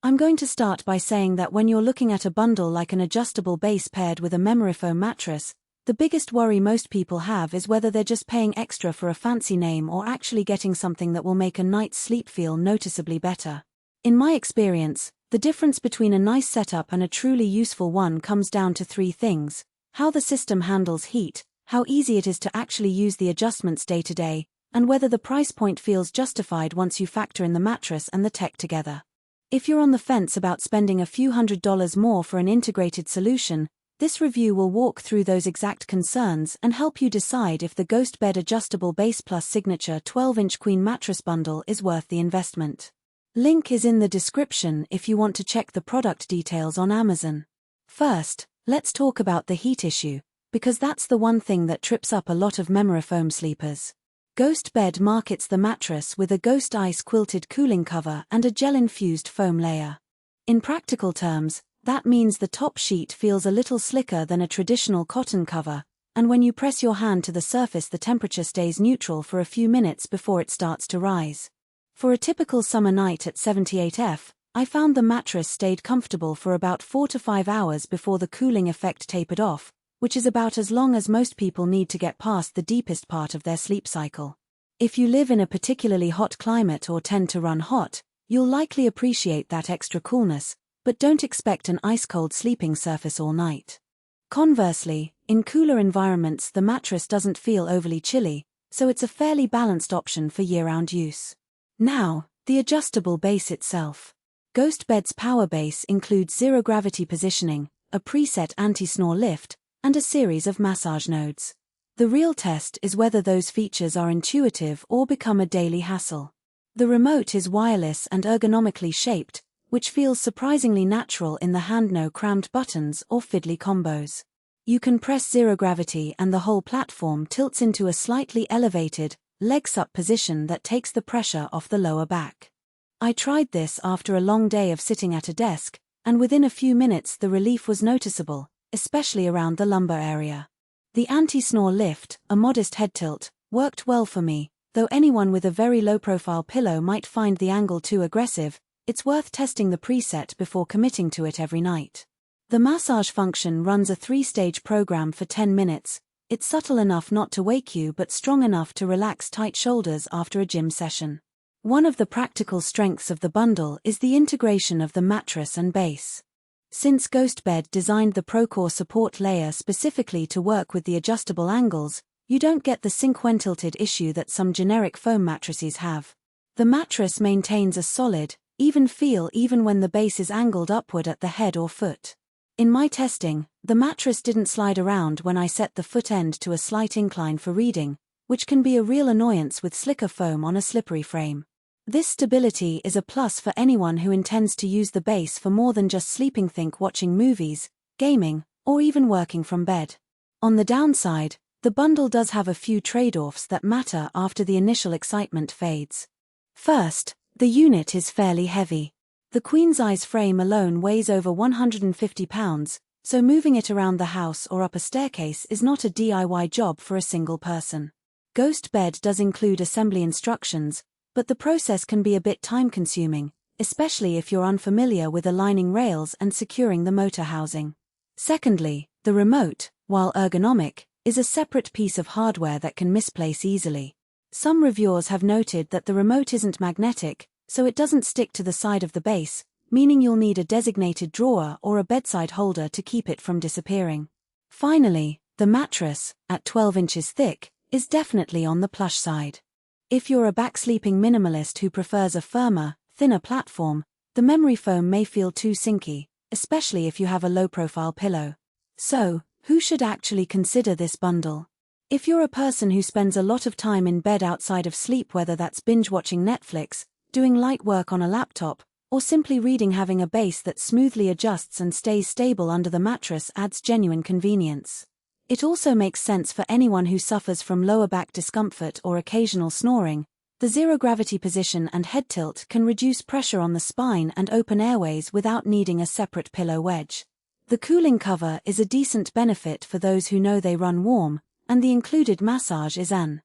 I'm going to start by saying that when you're looking at a bundle like an adjustable base paired with a memory foam mattress, the biggest worry most people have is whether they're just paying extra for a fancy name or actually getting something that will make a night's sleep feel noticeably better. In my experience, the difference between a nice setup and a truly useful one comes down to three things: how the system handles heat, how easy it is to actually use the adjustments day to day, and whether the price point feels justified once you factor in the mattress and the tech together. If you're on the fence about spending a few $100s more for an integrated solution, this review will walk through those exact concerns and help you decide if the GhostBed Adjustable Base Plus Signature 12-inch Queen Mattress Bundle is worth the investment. Link is in the description if you want to check the product details on Amazon. First, let's talk about the heat issue, because that's the one thing that trips up a lot of memory foam sleepers. GhostBed markets the mattress with a Ghost Ice quilted cooling cover and a gel-infused foam layer. In practical terms, that means the top sheet feels a little slicker than a traditional cotton cover, and when you press your hand to the surface the temperature stays neutral for a few minutes before it starts to rise. For a typical summer night at 78°F, I found the mattress stayed comfortable for about 4 to 5 hours before the cooling effect tapered off, which is about as long as most people need to get past the deepest part of their sleep cycle. If you live in a particularly hot climate or tend to run hot, you'll likely appreciate that extra coolness, but don't expect an ice-cold sleeping surface all night. Conversely, in cooler environments the mattress doesn't feel overly chilly, so it's a fairly balanced option for year-round use. Now, the adjustable base itself. GhostBed's power base includes zero-gravity positioning, a preset anti-snore lift, and a series of massage nodes. The real test is whether those features are intuitive or become a daily hassle. The remote is wireless and ergonomically shaped, which feels surprisingly natural in the hand-no-crammed buttons or fiddly combos. You can press zero-gravity and the whole platform tilts into a slightly elevated, legs-up position that takes the pressure off the lower back. I tried this after a long day of sitting at a desk, and within a few minutes the relief was noticeable, especially around the lumbar area. The anti-snore lift, a modest head tilt, worked well for me, though anyone with a very low-profile pillow might find the angle too aggressive. It's worth testing the preset before committing to it every night. The massage function runs a 3-stage program for 10 minutes. It's subtle enough not to wake you but strong enough to relax tight shoulders after a gym session. One of the practical strengths of the bundle is the integration of the mattress and base. Since GhostBed designed the ProCore support layer specifically to work with the adjustable angles, you don't get the sink when tilted issue that some generic foam mattresses have. The mattress maintains a solid, even feel even when the base is angled upward at the head or foot. In my testing, the mattress didn't slide around when I set the foot end to a slight incline for reading, which can be a real annoyance with slicker foam on a slippery frame. This stability is a plus for anyone who intends to use the base for more than just sleeping. Think watching movies, gaming, or even working from bed. On the downside, the bundle does have a few trade-offs that matter after the initial excitement fades. First, the unit is fairly heavy. The queen-size frame alone weighs over 150 pounds, so moving it around the house or up a staircase is not a DIY job for a single person. GhostBed does include assembly instructions, but the process can be a bit time-consuming, especially if you're unfamiliar with aligning rails and securing the motor housing. Secondly, the remote, while ergonomic, is a separate piece of hardware that can misplace easily. Some reviewers have noted that the remote isn't magnetic, so it doesn't stick to the side of the base, meaning you'll need a designated drawer or a bedside holder to keep it from disappearing. Finally, the mattress, at 12 inches thick, is definitely on the plush side. If you're a back-sleeping minimalist who prefers a firmer, thinner platform, the memory foam may feel too sinky, especially if you have a low-profile pillow. So, who should actually consider this bundle? If you're a person who spends a lot of time in bed outside of sleep, whether that's binge-watching Netflix, doing light work on a laptop, or simply reading, having a base that smoothly adjusts and stays stable under the mattress adds genuine convenience. It also makes sense for anyone who suffers from lower back discomfort or occasional snoring. The zero-gravity position and head tilt can reduce pressure on the spine and open airways without needing a separate pillow wedge. The cooling cover is a decent benefit for those who know they run warm, and the included massage is an